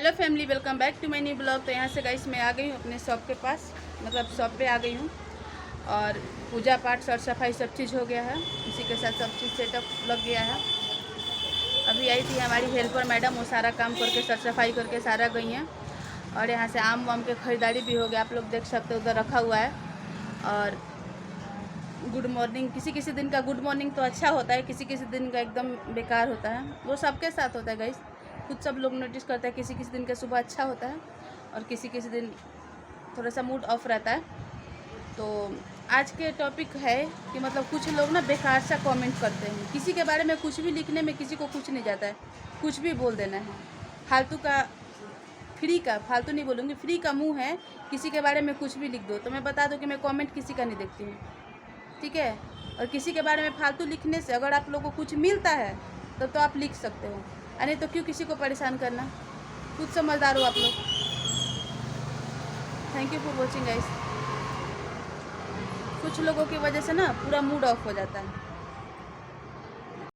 Hello family, welcome back to my new blog. तो यहाँ से गाइस मैं आ गई हूँ अपने शॉप के पास, मतलब शॉप पे आ गई हूँ। और पूजा पाठ सर सफाई सब चीज़ हो गया है, इसी के साथ सब चीज़ सेटअप लग गया है। अभी आई थी हमारी हेल्पर मैडम, वो सारा काम करके सर सफाई करके सारा गई हैं। और यहाँ से आम वाम के ख़रीदारी भी हो गया, आप लोग देख सकते हो उधर रखा हुआ है। और गुड मॉर्निंग, किसी किसी दिन का गुड मॉर्निंग तो अच्छा होता है, किसी किसी दिन का एकदम बेकार होता है। वो सबके साथ होता है गाइस, खुद सब लोग नोटिस करते हैं। किसी किसी दिन का सुबह अच्छा होता है और किसी किसी दिन थोड़ा सा मूड ऑफ रहता है। तो आज के टॉपिक है कि मतलब कुछ लोग ना बेकार सा कमेंट करते हैं, किसी के बारे में कुछ भी लिखने में किसी को कुछ नहीं जाता है, कुछ भी बोल देना है। फालतू का, फ्री का, फालतू नहीं बोलूँगी, फ्री का मुँह है, किसी के बारे में कुछ भी लिख दो। तो मैं बता दूँ कि मैं कमेंट किसी का नहीं देखती हूँ, ठीक है। और किसी के बारे में फालतू लिखने से अगर आप लोगों को कुछ मिलता है तब तो आप लिख सकते हो, नहीं तो क्यों किसी को परेशान करना। खुद समझदार हो आप लोग। Thank you for watching guys. कुछ लोगों की वजह से ना पूरा मूड ऑफ हो जाता है।